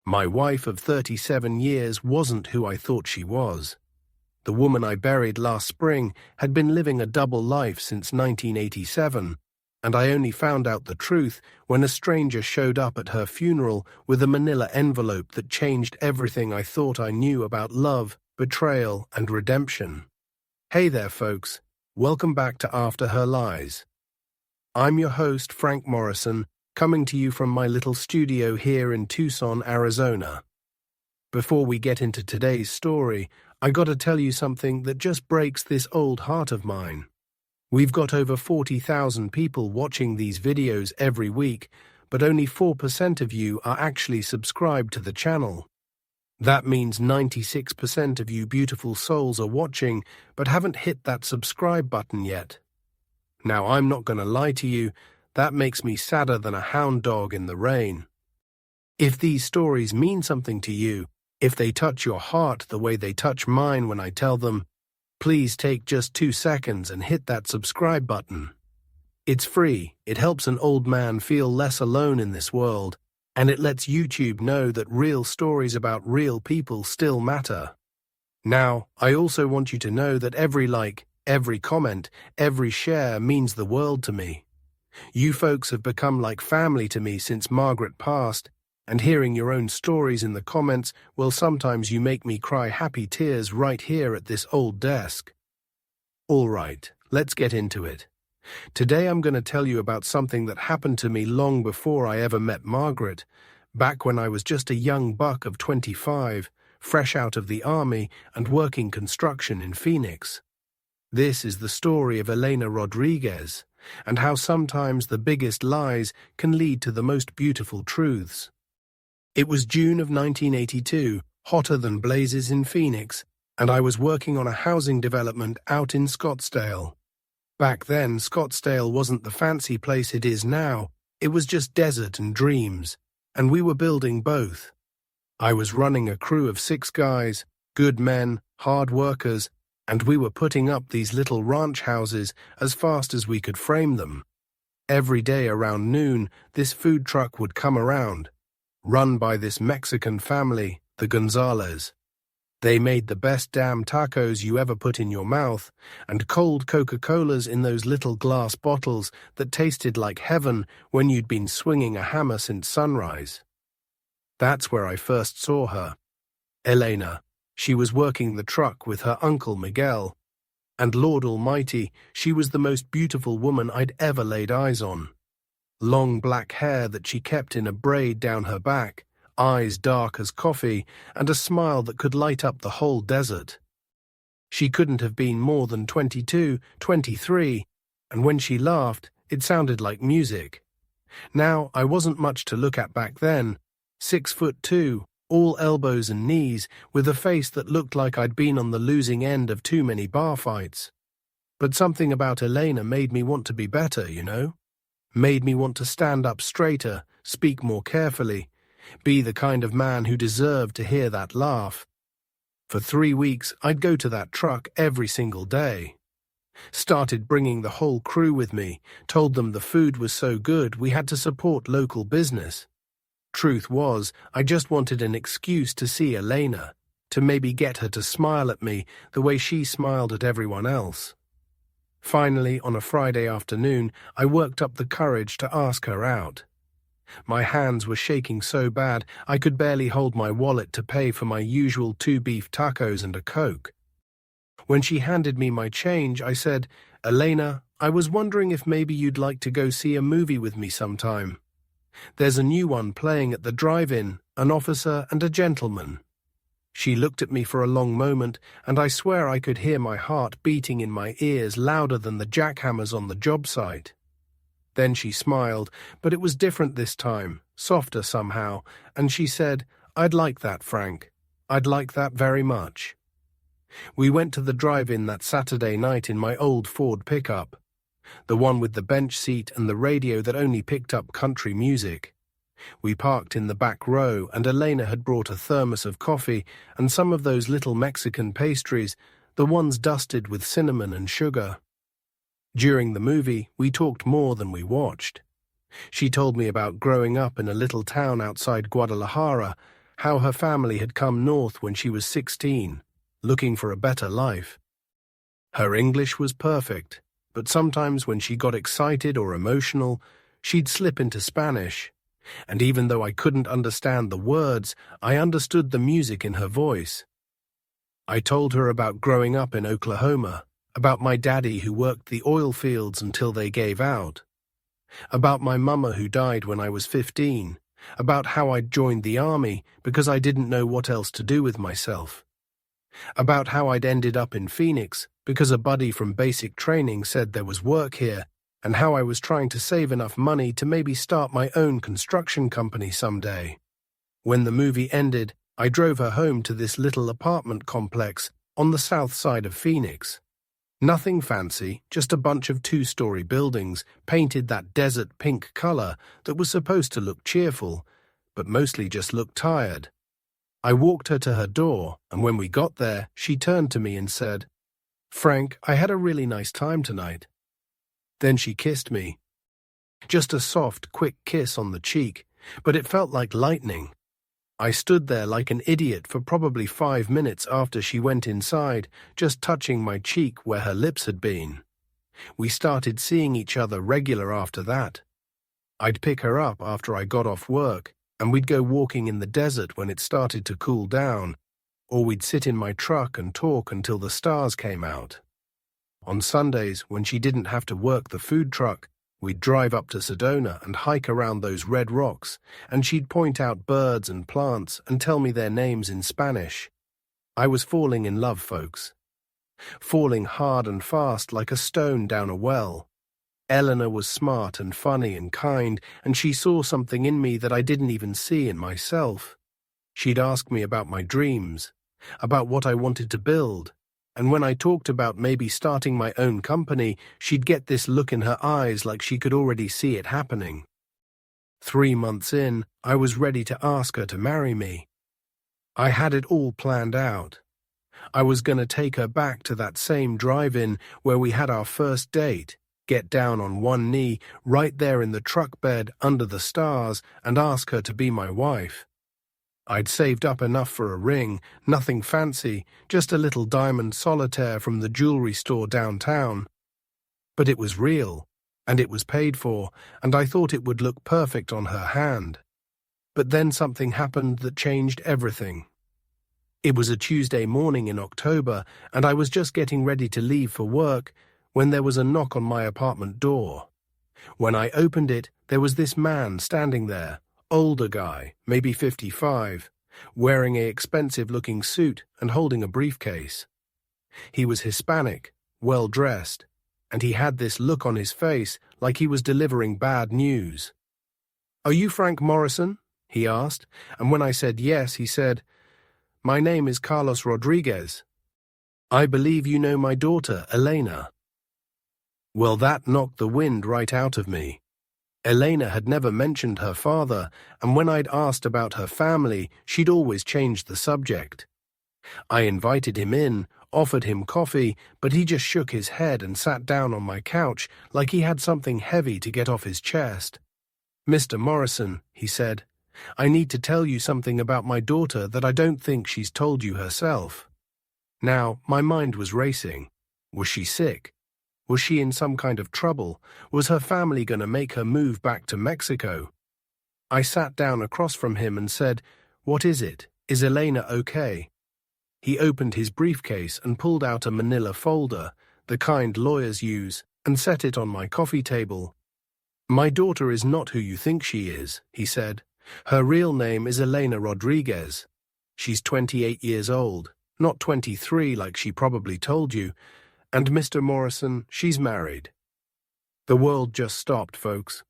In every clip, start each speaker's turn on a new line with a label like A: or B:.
A: My wife of 37 years wasn't who I thought she was. The woman I buried last spring had been living a double life since 1987, and I only found out the truth when a stranger showed up at her funeral with a manila envelope that changed everything I thought I knew about love, betrayal, and redemption. Hey there, folks. Welcome back to After Her Lies. I'm your host, Frank Morrison, coming to you from my little studio here in Tucson, Arizona. Before we get into today's story, I gotta tell you something that just breaks this old heart of mine. We've got over 40,000 people watching these videos every week, but only 4% of you are actually subscribed to the channel. That means 96% of you beautiful souls are watching, but haven't hit that subscribe button yet. Now, I'm not gonna lie to you, that makes me sadder than a hound dog in the rain. If these stories mean something to you, if they touch your heart the way they touch mine when I tell them, please take just 2 seconds and hit that subscribe button. It's free, it helps an old man feel less alone in this world, and it lets YouTube know that real stories about real people still matter. Now, I also want you to know that every like, every comment, every share means the world to me. You folks have become like family to me since Margaret passed, and hearing your own stories in the comments, well, sometimes you make me cry happy tears right here at this old desk. All right, let's get into it. Today I'm going to tell you about something that happened to me long before I ever met Margaret, back when I was just a young buck of 25, fresh out of the army and working construction in Phoenix. This is the story of Elena Rodriguez, and how sometimes the biggest lies can lead to the most beautiful truths. It was June of 1982, hotter than blazes in Phoenix, and I was working on a housing development out in Scottsdale. Back then, Scottsdale wasn't the fancy place it is now. It was just desert and dreams, and we were building both. I was running a crew of 6 guys, good men, hard workers, and we were putting up these little ranch houses as fast as we could frame them. Every day around noon, this food truck would come around, run by this Mexican family, the Gonzalez. They made the best damn tacos you ever put in your mouth, and cold Coca-Colas in those little glass bottles that tasted like heaven when you'd been swinging a hammer since sunrise. That's where I first saw her. Elena. She was working the truck with her uncle Miguel. And Lord Almighty, she was the most beautiful woman I'd ever laid eyes on. Long black hair that she kept in a braid down her back, eyes dark as coffee, and a smile that could light up the whole desert. She couldn't have been more than 22, 23, and when she laughed, it sounded like music. Now, I wasn't much to look at back then, 6'2", all elbows and knees, with a face that looked like I'd been on the losing end of too many bar fights. But something about Elena made me want to be better, you know? Made me want to stand up straighter, speak more carefully, be the kind of man who deserved to hear that laugh. For 3 weeks, I'd go to that truck every single day. Started bringing the whole crew with me, told them the food was so good we had to support local business. Truth was, I just wanted an excuse to see Elena, to maybe get her to smile at me the way she smiled at everyone else. Finally, on a Friday afternoon, I worked up the courage to ask her out. My hands were shaking so bad I could barely hold my wallet to pay for my usual 2 beef tacos and a Coke. When she handed me my change, I said, "Elena, I was wondering if maybe you'd like to go see a movie with me sometime. There's a new one playing at the drive-in, An Officer and a Gentleman." She looked at me for a long moment, and I swear I could hear my heart beating in my ears louder than the jackhammers on the job site. Then she smiled, but it was different this time, softer somehow, and she said, "I'd like that, Frank. I'd like that very much." We went to the drive-in that Saturday night in my old Ford pickup, the one with the bench seat and the radio that only picked up country music. We parked in the back row, and Elena had brought a thermos of coffee and some of those little Mexican pastries, the ones dusted with cinnamon and sugar. During the movie, we talked more than we watched. She told me about growing up in a little town outside Guadalajara, how her family had come north when she was 16, looking for a better life. Her English was perfect, but sometimes when she got excited or emotional, she'd slip into Spanish. And even though I couldn't understand the words, I understood the music in her voice. I told her about growing up in Oklahoma, about my daddy who worked the oil fields until they gave out, about my mama who died when I was 15, about how I'd joined the army because I didn't know what else to do with myself, about how I'd ended up in Phoenix because a buddy from basic training said there was work here, and how I was trying to save enough money to maybe start my own construction company someday. When the movie ended, I drove her home to this little apartment complex on the south side of Phoenix. Nothing fancy, just a bunch of two-story buildings painted that desert pink color that was supposed to look cheerful, but mostly just looked tired. I walked her to her door, and when we got there, she turned to me and said, "Frank, I had a really nice time tonight." Then she kissed me. Just a soft, quick kiss on the cheek, but it felt like lightning. I stood there like an idiot for probably 5 minutes after she went inside, just touching my cheek where her lips had been. We started seeing each other regular after that. I'd pick her up after I got off work, and we'd go walking in the desert when it started to cool down, or we'd sit in my truck and talk until the stars came out. On Sundays, when she didn't have to work the food truck, we'd drive up to Sedona and hike around those red rocks, and she'd point out birds and plants and tell me their names in Spanish. I was falling in love, folks. Falling hard and fast like a stone down a well. Elena was smart and funny and kind, and she saw something in me that I didn't even see in myself. She'd ask me about my dreams, about what I wanted to build, and when I talked about maybe starting my own company, she'd get this look in her eyes like she could already see it happening. 3 months in, I was ready to ask her to marry me. I had it all planned out. I was going to take her back to that same drive-in where we had our first date, get down on one knee right there in the truck bed under the stars and ask her to be my wife. I'd saved up enough for a ring, nothing fancy, just a little diamond solitaire from the jewelry store downtown. But it was real, and it was paid for, and I thought it would look perfect on her hand. But then something happened that changed everything. It was a Tuesday morning in October, and I was just getting ready to leave for work when there was a knock on my apartment door. When I opened it, there was this man standing there. Older guy, maybe 55, wearing an expensive-looking suit and holding a briefcase. He was Hispanic, well-dressed, and he had this look on his face like he was delivering bad news. "Are you Frank Morrison?" he asked, and when I said yes, he said, "My name is Carlos Rodriguez. I believe you know my daughter, Elena." Well, that knocked the wind right out of me. Elena had never mentioned her father, and when I'd asked about her family, she'd always changed the subject. I invited him in, offered him coffee, but he just shook his head and sat down on my couch like he had something heavy to get off his chest. "Mr. Morrison," he said, "I need to tell you something about my daughter that I don't think she's told you herself." Now, my mind was racing. Was she sick? Was she in some kind of trouble? Was her family going to make her move back to Mexico? I sat down across from him and said, "What is it? Is Elena okay?" He opened his briefcase and pulled out a manila folder, the kind lawyers use, and set it on my coffee table. "My daughter is not who you think she is," he said. "Her real name is Elena Rodriguez. She's 28 years old, not 23 like she probably told you. And Mr. Morrison, she's married." The world just stopped, folks.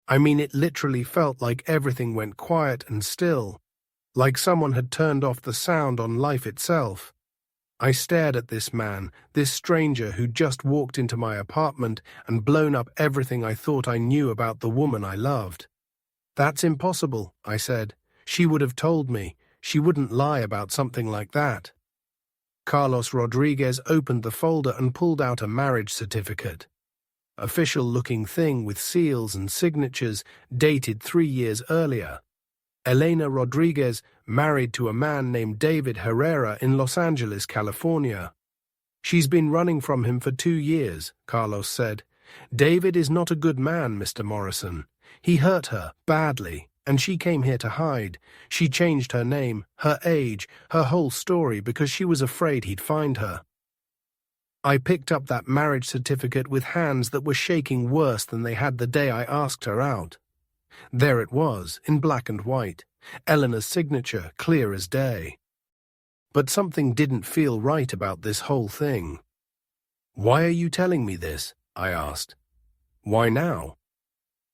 A: I mean, it literally felt like everything went quiet and still, like someone had turned off the sound on life itself. I stared at this man, this stranger who'd just walked into my apartment and blown up everything I thought I knew about the woman I loved. "That's impossible," I said. "She would have told me. She wouldn't lie about something like that." Carlos Rodriguez opened the folder and pulled out a marriage certificate. Official-looking thing with seals and signatures dated 3 years earlier. Elena Rodriguez married to a man named David Herrera in Los Angeles, California. She's been running from him for 2 years, Carlos said. David is not a good man, Mr. Morrison. He hurt her badly, and she came here to hide. She changed her name, her age, her whole story because she was afraid he'd find her. I picked up that marriage certificate with hands that were shaking worse than they had the day I asked her out. There it was, in black and white, Elena's signature, clear as day. But something didn't feel right about this whole thing. "Why are you telling me this?" I asked. "Why now?"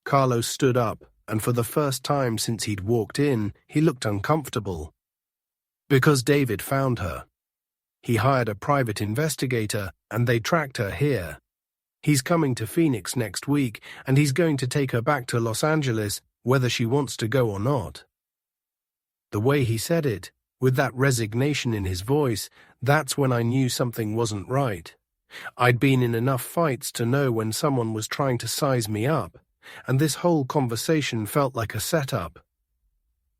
A: Carlos stood up, and for the first time since he'd walked in, he looked uncomfortable. "Because David found her. He hired a private investigator, and they tracked her here. He's coming to Phoenix next week, and he's going to take her back to Los Angeles, whether she wants to go or not." The way he said it, with that resignation in his voice, that's when I knew something wasn't right. I'd been in enough fights to know when someone was trying to size me up, and this whole conversation felt like a setup.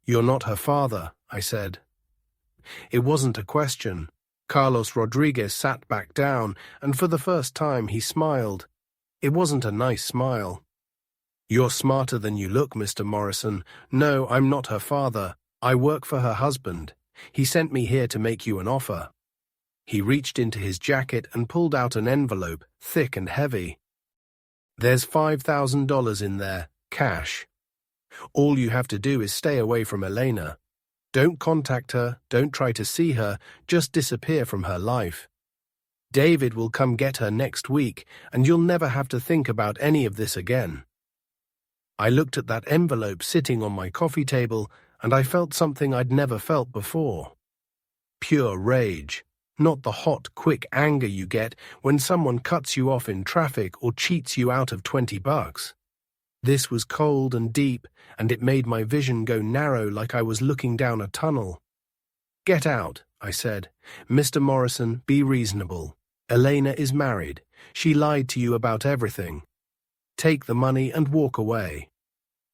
A: "You're not her father," I said. It wasn't a question. Carlos Rodriguez sat back down, and for the first time he smiled. It wasn't a nice smile. "You're smarter than you look, Mr. Morrison. No, I'm not her father. I work for her husband. He sent me here to make you an offer." He reached into his jacket and pulled out an envelope, thick and heavy. "There's $5,000 in there, cash. All you have to do is stay away from Elena. Don't contact her, don't try to see her, just disappear from her life. David will come get her next week, and you'll never have to think about any of this again." I looked at that envelope sitting on my coffee table, and I felt something I'd never felt before. Pure rage, not the hot, quick anger you get when someone cuts you off in traffic or cheats you out of $20. This was cold and deep, and it made my vision go narrow like I was looking down a tunnel. "Get out," I said. "Mr. Morrison, be reasonable. Elena is married. She lied to you about everything. Take the money and walk away."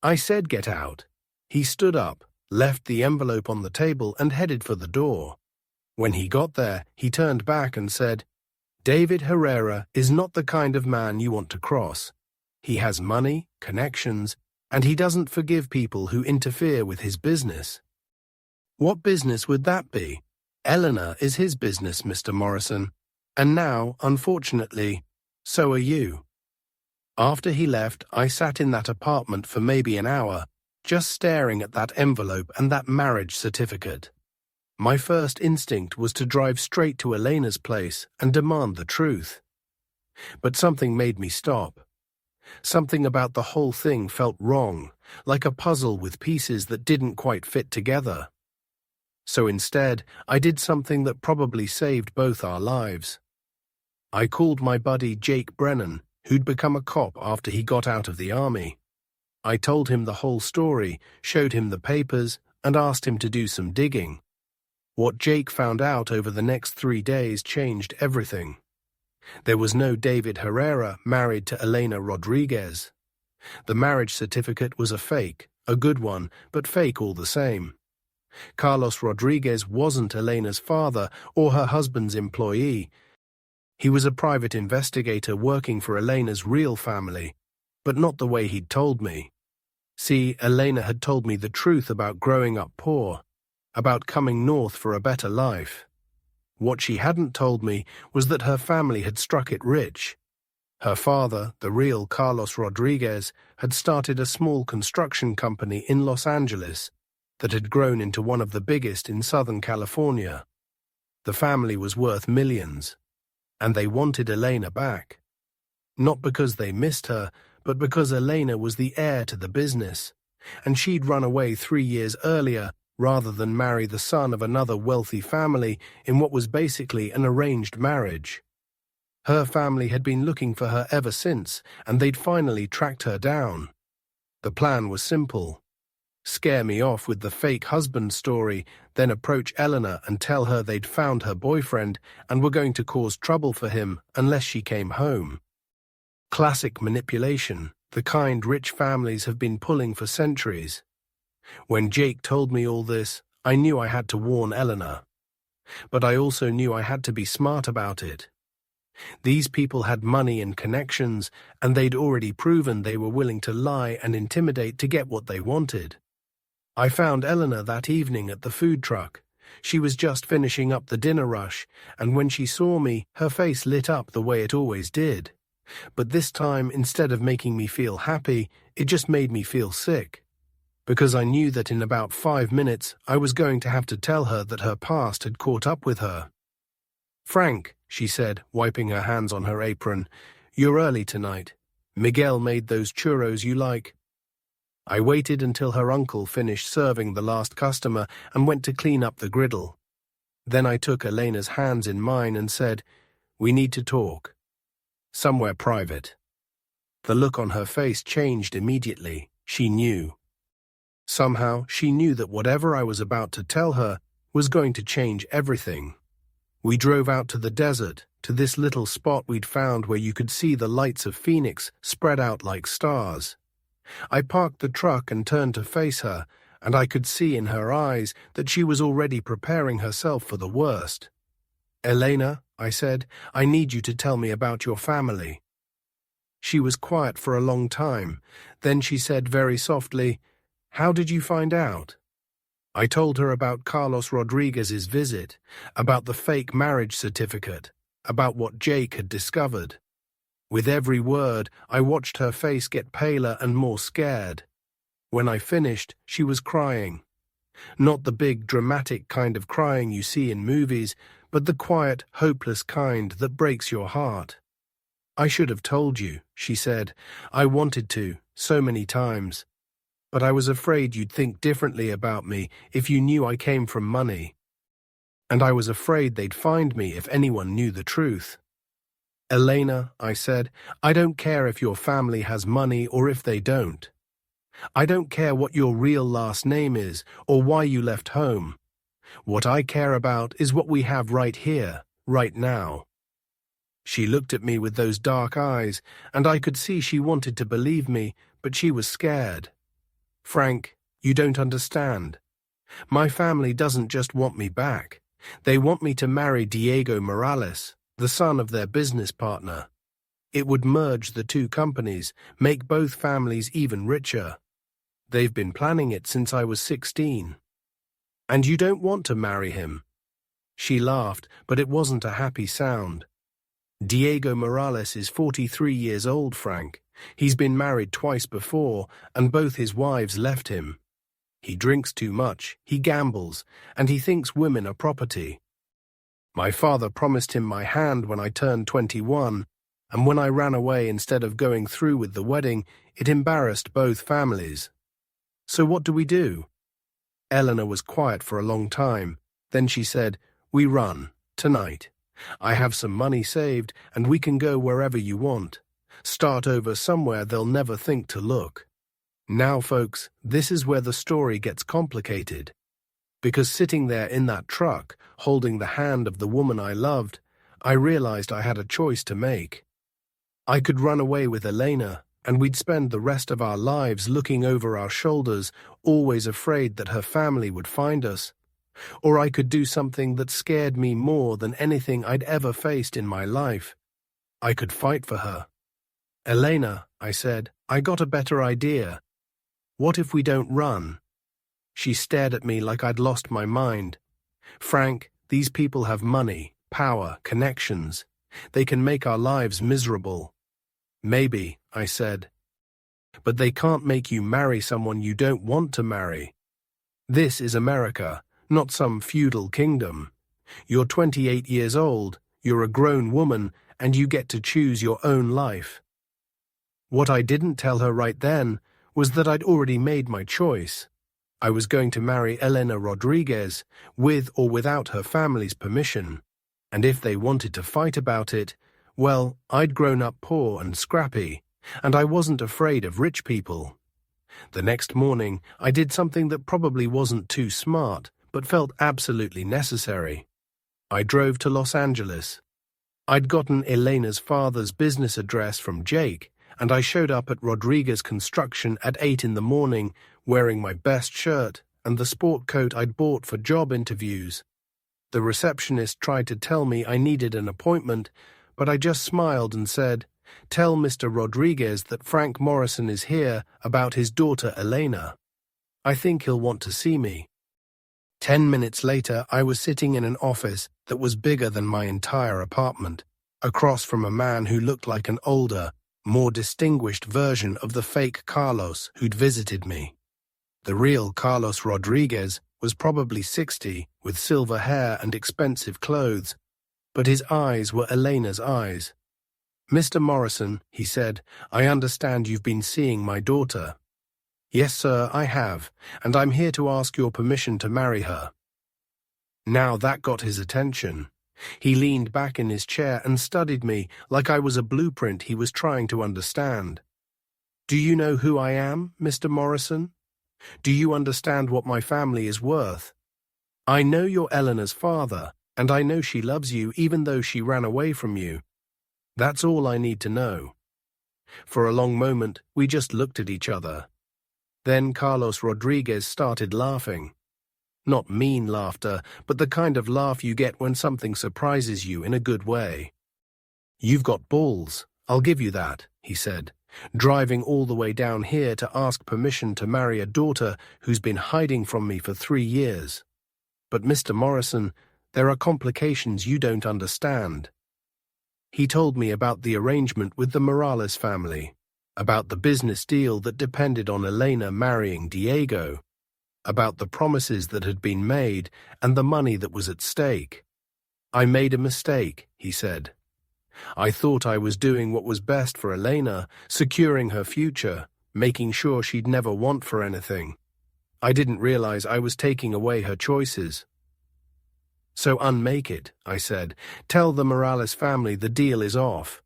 A: I said get out. He stood up, left the envelope on the table, and headed for the door. When he got there, he turned back and said, "David Herrera is not the kind of man you want to cross. He has money, connections, and he doesn't forgive people who interfere with his business." "What business would that be?" "Elena is his business, Mr. Morrison. And now, unfortunately, so are you." After he left, I sat in that apartment for maybe an hour, just staring at that envelope and that marriage certificate. My first instinct was to drive straight to Elena's place and demand the truth. But something made me stop. Something about the whole thing felt wrong, like a puzzle with pieces that didn't quite fit together. So instead, I did something that probably saved both our lives. I called my buddy Jake Brennan, who'd become a cop after he got out of the army. I told him the whole story, showed him the papers, and asked him to do some digging. What Jake found out over the next 3 days changed everything. There was no David Herrera married to Elena Rodriguez. The marriage certificate was a fake, a good one, but fake all the same. Carlos Rodriguez wasn't Elena's father or her husband's employee. He was a private investigator working for Elena's real family, but not the way he'd told me. See, Elena had told me the truth about growing up poor, about coming north for a better life. What she hadn't told me was that her family had struck it rich. Her father, the real Carlos Rodriguez, had started a small construction company in Los Angeles that had grown into one of the biggest in Southern California. The family was worth millions, and they wanted Elena back. Not because they missed her, but because Elena was the heir to the business, and she'd run away 3 years earlier rather than marry the son of another wealthy family in what was basically an arranged marriage. Her family had been looking for her ever since, and they'd finally tracked her down. The plan was simple. Scare me off with the fake husband story, then approach Elena and tell her they'd found her boyfriend and were going to cause trouble for him unless she came home. Classic manipulation, the kind rich families have been pulling for centuries. When Jake told me all this, I knew I had to warn Elena, but I also knew I had to be smart about it. These people had money and connections, and they'd already proven they were willing to lie and intimidate to get what they wanted. I found Elena that evening at the food truck. She was just finishing up the dinner rush, and when she saw me, her face lit up the way it always did. But this time, instead of making me feel happy, it just made me feel sick. Because I knew that in about 5 minutes, I was going to have to tell her that her past had caught up with her. "Frank," she said, wiping her hands on her apron, "you're early tonight. Miguel made those churros you like." I waited until her uncle finished serving the last customer and went to clean up the griddle. Then I took Elena's hands in mine and said, "We need to talk. Somewhere private." The look on her face changed immediately. She knew. Somehow, she knew that whatever I was about to tell her was going to change everything. We drove out to the desert, to this little spot we'd found where you could see the lights of Phoenix spread out like stars. I parked the truck and turned to face her, and I could see in her eyes that she was already preparing herself for the worst. "Elena," I said, "I need you to tell me about your family." She was quiet for a long time. Then she said very softly, "How did you find out?" I told her about Carlos Rodriguez's visit, about the fake marriage certificate, about what Jake had discovered. With every word, I watched her face get paler and more scared. When I finished, she was crying. Not the big, dramatic kind of crying you see in movies, but the quiet, hopeless kind that breaks your heart. "I should have told you," she said. "I wanted to, so many times. But I was afraid you'd think differently about me if you knew I came from money. And I was afraid they'd find me if anyone knew the truth." "Elena," I said, "I don't care if your family has money or if they don't. I don't care what your real last name is or why you left home. What I care about is what we have right here, right now." She looked at me with those dark eyes, and I could see she wanted to believe me, but she was scared. "Frank, you don't understand. My family doesn't just want me back. They want me to marry Diego Morales, the son of their business partner. It would merge the two companies, make both families even richer. They've been planning it since I was 16. And you don't want to marry him." She laughed, but it wasn't a happy sound. "Diego Morales is 43 years old, Frank. He's been married twice before, and both his wives left him. He drinks too much, he gambles, and he thinks women are property. My father promised him my hand when I turned 21, and when I ran away instead of going through with the wedding, it embarrassed both families. So what do we do?" Elena was quiet for a long time. Then she said, "We run, tonight. I have some money saved, and we can go wherever you want. Start over somewhere they'll never think to look." Now, folks, this is where the story gets complicated. Because sitting there in that truck, holding the hand of the woman I loved, I realized I had a choice to make. I could run away with Elena, and we'd spend the rest of our lives looking over our shoulders, always afraid that her family would find us. Or I could do something that scared me more than anything I'd ever faced in my life. I could fight for her. "Elena," I said, "I got a better idea. What if we don't run?" She stared at me like I'd lost my mind. "Frank, these people have money, power, connections. They can make our lives miserable." "Maybe," I said. "But they can't make you marry someone you don't want to marry. This is America, not some feudal kingdom. You're 28 years old, you're a grown woman, and you get to choose your own life." What I didn't tell her right then was that I'd already made my choice. I was going to marry Elena Rodriguez, with or without her family's permission. And if they wanted to fight about it, well, I'd grown up poor and scrappy, and I wasn't afraid of rich people. The next morning, I did something that probably wasn't too smart, but felt absolutely necessary. I drove to Los Angeles. I'd gotten Elena's father's business address from Jake, and I showed up at Rodriguez Construction at 8 in the morning, wearing my best shirt, and the sport coat I'd bought for job interviews. The receptionist tried to tell me I needed an appointment, but I just smiled and said, "Tell Mr. Rodriguez that Frank Morrison is here about his daughter Elena. I think he'll want to see me." 10 minutes later, I was sitting in an office that was bigger than my entire apartment, across from a man who looked like an older, more distinguished version of the fake Carlos who'd visited me. The real Carlos Rodriguez was probably 60, with silver hair and expensive clothes, but his eyes were Elena's eyes. "Mr. Morrison," he said, "I understand you've been seeing my daughter." "Yes, sir, I have, and I'm here to ask your permission to marry her." Now that got his attention. He leaned back in his chair and studied me like I was a blueprint he was trying to understand. "Do you know who I am, Mr. Morrison? Do you understand what my family is worth? I know you're Elena's father, and I know she loves you even though she ran away from you. That's all I need to know." For a long moment, we just looked at each other. Then Carlos Rodriguez started laughing. Not mean laughter, but the kind of laugh you get when something surprises you in a good way. "You've got balls, I'll give you that," he said, "driving all the way down here to ask permission to marry a daughter who's been hiding from me for 3 years. But Mr. Morrison, there are complications you don't understand." He told me about the arrangement with the Morales family, about the business deal that depended on Elena marrying Diego, about the promises that had been made and the money that was at stake. "I made a mistake," he said. "I thought I was doing what was best for Elena, securing her future, making sure she'd never want for anything. I didn't realize I was taking away her choices." "So unmake it," I said. "Tell the Morales family the deal is off.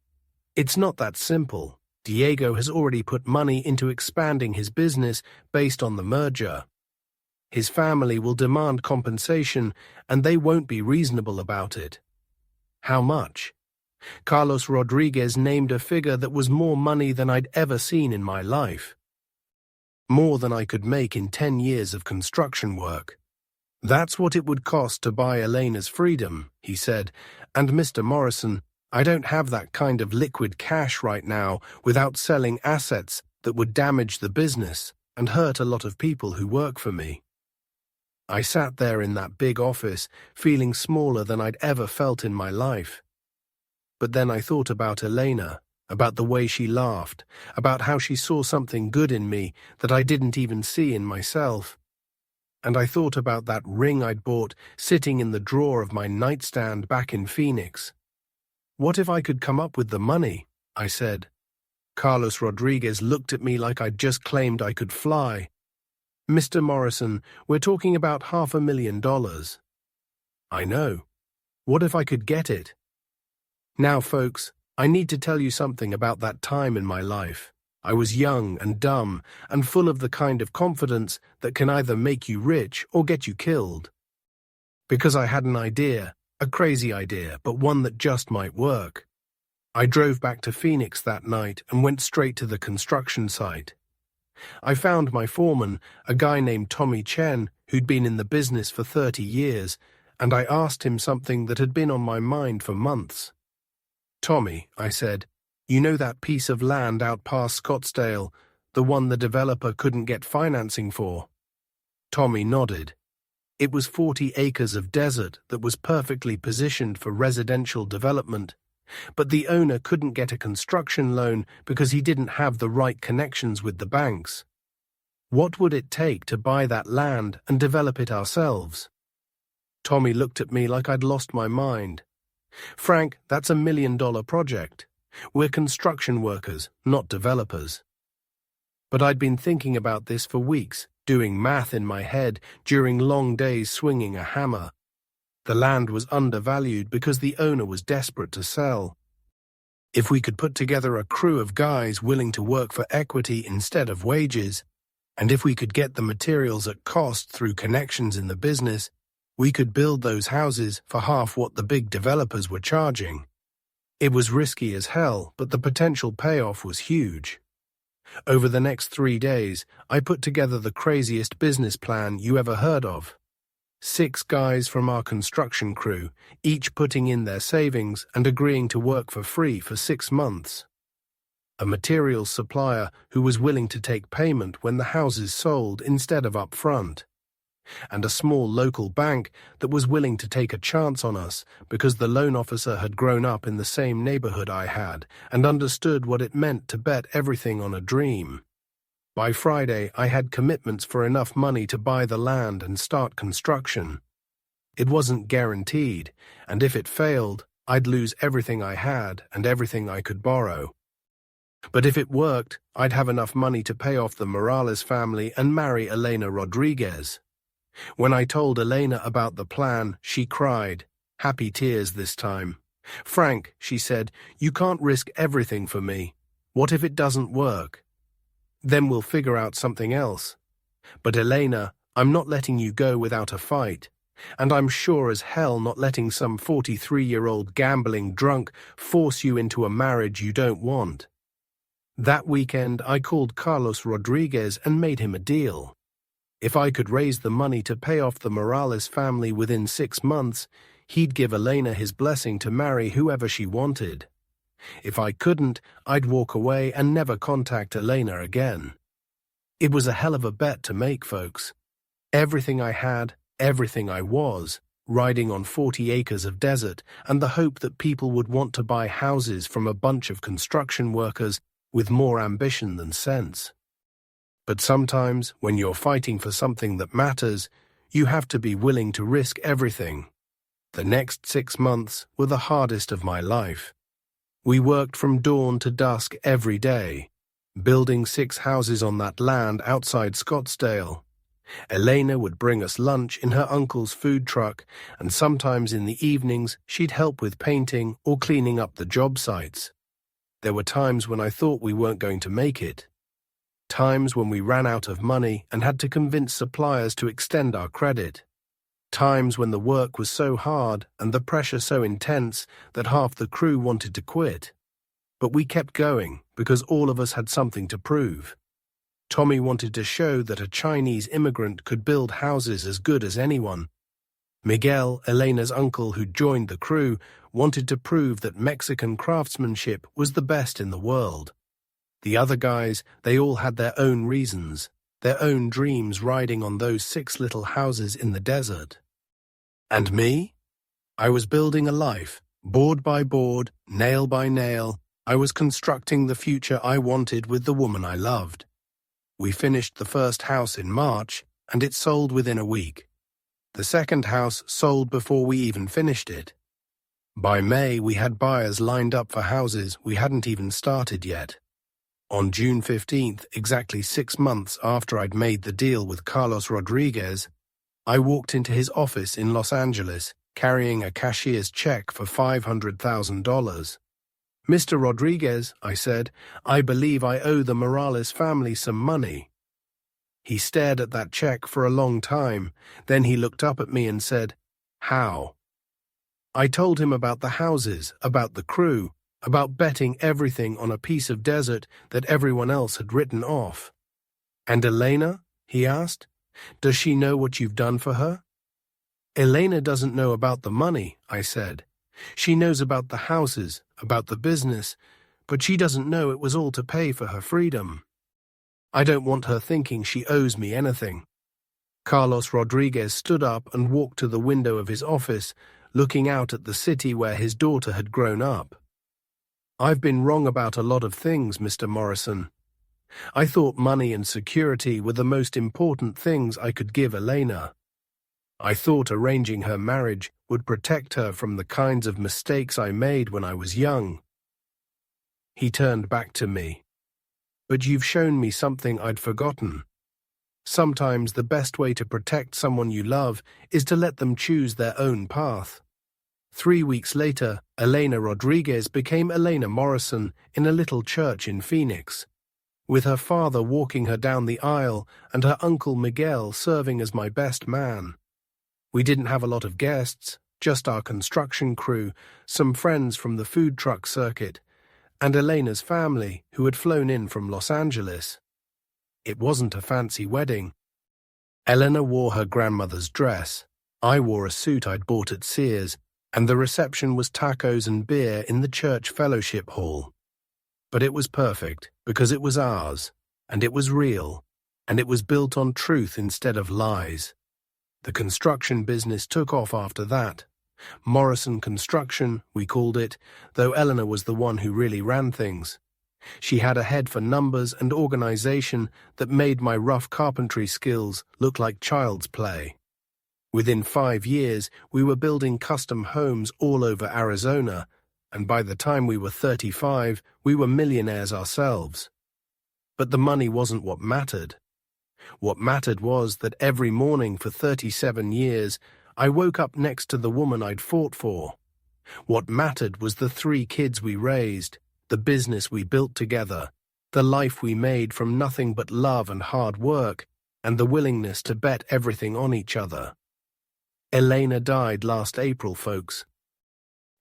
A: It's not that simple. Diego has already put money into expanding his business based on the merger. His family will demand compensation, and they won't be reasonable about it." "How much?" Carlos Rodriguez named a figure that was more money than I'd ever seen in my life. More than I could make in 10 years of construction work. "That's what it would cost to buy Elena's freedom," he said, "and Mr. Morrison, I don't have that kind of liquid cash right now without selling assets that would damage the business and hurt a lot of people who work for me." I sat there in that big office, feeling smaller than I'd ever felt in my life. But then I thought about Elena, about the way she laughed, about how she saw something good in me that I didn't even see in myself. And I thought about that ring I'd bought sitting in the drawer of my nightstand back in Phoenix. "What if I could come up with the money?" I said. Carlos Rodriguez looked at me like I'd just claimed I could fly. "Mr. Morrison, we're talking about $500,000. "I know. What if I could get it?" Now, folks, I need to tell you something about that time in my life. I was young and dumb and full of the kind of confidence that can either make you rich or get you killed. Because I had an idea, a crazy idea, but one that just might work. I drove back to Phoenix that night and went straight to the construction site. I found my foreman, a guy named Tommy Chen, who'd been in the business for 30 years, and I asked him something that had been on my mind for months. "Tommy," I said, "you know that piece of land out past Scottsdale, the one the developer couldn't get financing for?" Tommy nodded. It was 40 acres of desert that was perfectly positioned for residential development, but the owner couldn't get a construction loan because he didn't have the right connections with the banks. What would it take to buy that land and develop it ourselves? Tommy looked at me like I'd lost my mind. "Frank, that's $1 million project. We're construction workers, not developers." But I'd been thinking about this for weeks, doing math in my head during long days swinging a hammer. The land was undervalued because the owner was desperate to sell. If we could put together a crew of guys willing to work for equity instead of wages, and if we could get the materials at cost through connections in the business, we could build those houses for half what the big developers were charging. It was risky as hell, but the potential payoff was huge. Over the next 3 days, I put together the craziest business plan you ever heard of. 6 guys from our construction crew, each putting in their savings and agreeing to work for free for 6 months. A materials supplier who was willing to take payment when the houses sold instead of up front. And a small local bank that was willing to take a chance on us because the loan officer had grown up in the same neighborhood I had and understood what it meant to bet everything on a dream. By Friday, I had commitments for enough money to buy the land and start construction. It wasn't guaranteed, and if it failed, I'd lose everything I had and everything I could borrow. But if it worked, I'd have enough money to pay off the Morales family and marry Elena Rodriguez. When I told Elena about the plan, she cried, happy tears this time. "Frank," she said, "you can't risk everything for me. What if it doesn't work? Then we'll figure out something else. But Elena, I'm not letting you go without a fight. And I'm sure as hell not letting some 43-year-old gambling drunk force you into a marriage you don't want." That weekend, I called Carlos Rodriguez and made him a deal. If I could raise the money to pay off the Morales family within 6 months, he'd give Elena his blessing to marry whoever she wanted. If I couldn't, I'd walk away and never contact Elena again. It was a hell of a bet to make, folks. Everything I had, everything I was, riding on 40 acres of desert, and the hope that people would want to buy houses from a bunch of construction workers with more ambition than sense. But sometimes, when you're fighting for something that matters, you have to be willing to risk everything. The next 6 months were the hardest of my life. We worked from dawn to dusk every day, building 6 houses on that land outside Scottsdale. Elena would bring us lunch in her uncle's food truck, and sometimes in the evenings she'd help with painting or cleaning up the job sites. There were times when I thought we weren't going to make it. Times when we ran out of money and had to convince suppliers to extend our credit. Times when the work was so hard and the pressure so intense that half the crew wanted to quit. But we kept going because all of us had something to prove. Tommy wanted to show that a Chinese immigrant could build houses as good as anyone. Miguel, Elena's uncle who joined the crew, wanted to prove that Mexican craftsmanship was the best in the world. The other guys, they all had their own reasons, their own dreams riding on those 6 little houses in the desert. And me? I was building a life, board by board, nail by nail. I was constructing the future I wanted with the woman I loved. We finished the first house in March, and it sold within a week. The second house sold before we even finished it. By May, we had buyers lined up for houses we hadn't even started yet. On June 15th, exactly 6 months after I'd made the deal with Carlos Rodriguez, I walked into his office in Los Angeles, carrying a cashier's check for $500,000. "Mr. Rodriguez," I said, "I believe I owe the Morales family some money." He stared at that check for a long time, then he looked up at me and said, "How?" I told him about the houses, about the crew, about betting everything on a piece of desert that everyone else had written off. "And Elena?" he asked. "Does she know what you've done for her?" "Elena doesn't know about the money," I said. "She knows about the houses, about the business, but she doesn't know it was all to pay for her freedom. I don't want her thinking she owes me anything." Carlos Rodriguez stood up and walked to the window of his office, looking out at the city where his daughter had grown up. "I've been wrong about a lot of things, Mr. Morrison. I thought money and security were the most important things I could give Elena. I thought arranging her marriage would protect her from the kinds of mistakes I made when I was young." He turned back to me. "But you've shown me something I'd forgotten. Sometimes the best way to protect someone you love is to let them choose their own path." 3 weeks later, Elena Rodriguez became Elena Morrison in a little church in Phoenix, with her father walking her down the aisle and her uncle Miguel serving as my best man. We didn't have a lot of guests, just our construction crew, some friends from the food truck circuit, and Elena's family, who had flown in from Los Angeles. It wasn't a fancy wedding. Elena wore her grandmother's dress. I wore a suit I'd bought at Sears, and the reception was tacos and beer in the church fellowship hall. But it was perfect, because it was ours, and it was real, and it was built on truth instead of lies. The construction business took off after that. Morrison Construction, we called it, though Elena was the one who really ran things. She had a head for numbers and organization that made my rough carpentry skills look like child's play. Within 5 years, we were building custom homes all over Arizona, and by the time we were 35, we were millionaires ourselves. But the money wasn't what mattered. What mattered was that every morning for 37 years, I woke up next to the woman I'd fought for. What mattered was the 3 kids we raised, the business we built together, the life we made from nothing but love and hard work, and the willingness to bet everything on each other. Elena died last April, folks.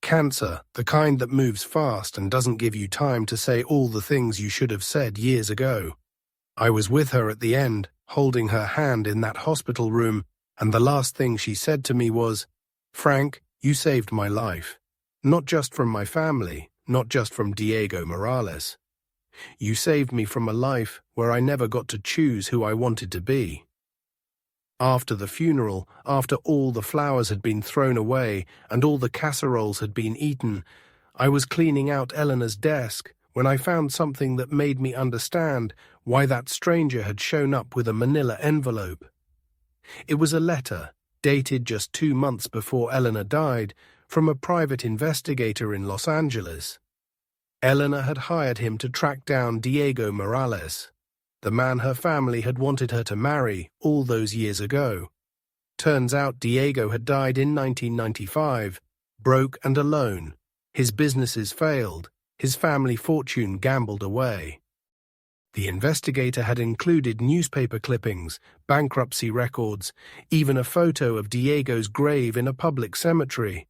A: Cancer, the kind that moves fast and doesn't give you time to say all the things you should have said years ago. I was with her at the end, holding her hand in that hospital room, and the last thing she said to me was, "Frank, you saved my life. Not just from my family, not just from Diego Morales. You saved me from a life where I never got to choose who I wanted to be." After the funeral, after all the flowers had been thrown away and all the casseroles had been eaten, I was cleaning out Elena's desk when I found something that made me understand why that stranger had shown up with a manila envelope. It was a letter, dated just 2 months before Elena died, from a private investigator in Los Angeles. Elena had hired him to track down Diego Morales, the man her family had wanted her to marry all those years ago. Turns out Diego had died in 1995, broke and alone. His businesses failed, his family fortune gambled away. The investigator had included newspaper clippings, bankruptcy records, even a photo of Diego's grave in a public cemetery.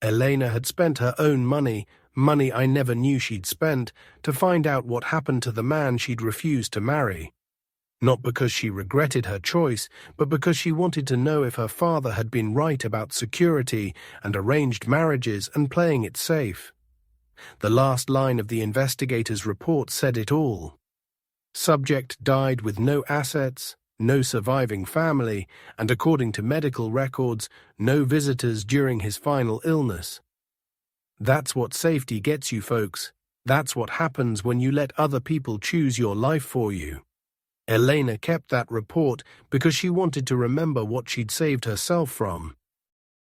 A: Elena had spent her own money I never knew she'd spent, to find out what happened to the man she'd refused to marry. Not because she regretted her choice, but because she wanted to know if her father had been right about security and arranged marriages and playing it safe. The last line of the investigator's report said it all. Subject died with no assets, no surviving family, and according to medical records, no visitors during his final illness. That's what safety gets you, folks. That's what happens when you let other people choose your life for you. Elena kept that report because she wanted to remember what she'd saved herself from.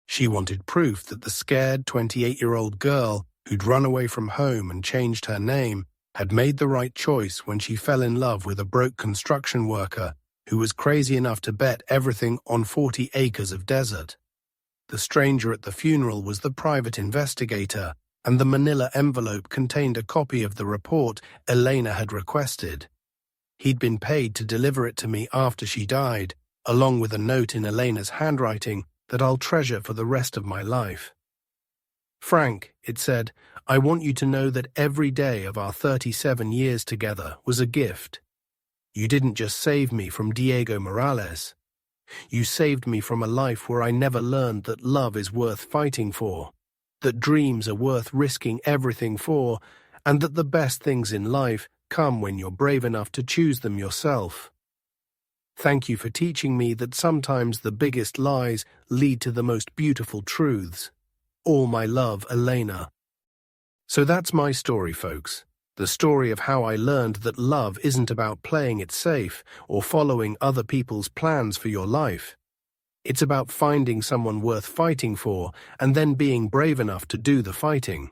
A: She wanted proof that the scared 28-year-old girl who'd run away from home and changed her name had made the right choice when she fell in love with a broke construction worker who was crazy enough to bet everything on 40 acres of desert. The stranger at the funeral was the private investigator, and the manila envelope contained a copy of the report Elena had requested. He'd been paid to deliver it to me after she died, along with a note in Elena's handwriting that I'll treasure for the rest of my life. "Frank," it said, "I want you to know that every day of our 37 years together was a gift. You didn't just save me from Diego Morales. You saved me from a life where I never learned that love is worth fighting for, that dreams are worth risking everything for, and that the best things in life come when you're brave enough to choose them yourself. Thank you for teaching me that sometimes the biggest lies lead to the most beautiful truths. All my love, Elena." So that's my story, folks. The story of how I learned that love isn't about playing it safe or following other people's plans for your life. It's about finding someone worth fighting for and then being brave enough to do the fighting.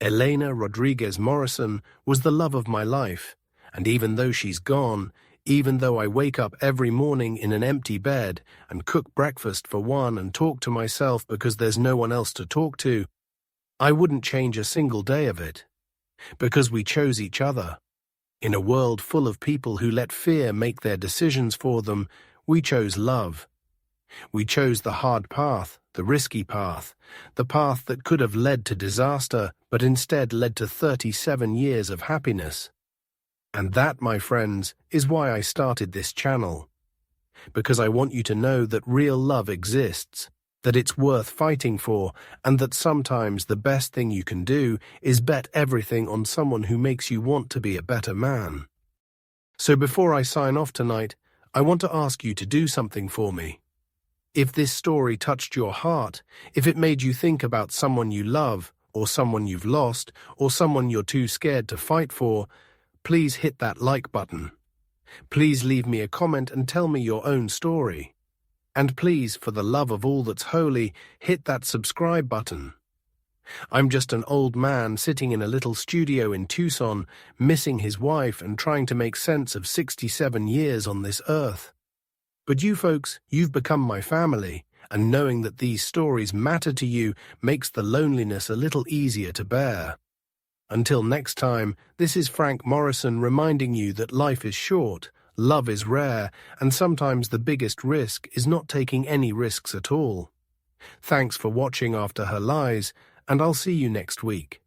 A: Elena Rodriguez Morrison was the love of my life, and even though she's gone, even though I wake up every morning in an empty bed and cook breakfast for one and talk to myself because there's no one else to talk to, I wouldn't change a single day of it. Because we chose each other. In a world full of people who let fear make their decisions for them, we chose love. We chose the hard path, the risky path, the path that could have led to disaster, but instead led to 37 years of happiness. And that, my friends, is why I started this channel. Because I want you to know that real love exists, that it's worth fighting for, and that sometimes the best thing you can do is bet everything on someone who makes you want to be a better man. So before I sign off tonight, I want to ask you to do something for me. If this story touched your heart, if it made you think about someone you love, or someone you've lost, or someone you're too scared to fight for, please hit that like button. Please leave me a comment and tell me your own story. And please, for the love of all that's holy, hit that subscribe button. I'm just an old man sitting in a little studio in Tucson, missing his wife and trying to make sense of 67 years on this earth. But you folks, you've become my family, and knowing that these stories matter to you makes the loneliness a little easier to bear. Until next time, this is Frank Morrison reminding you that life is short, love is rare, and sometimes the biggest risk is not taking any risks at all. Thanks for watching After Her Lies, and I'll see you next week.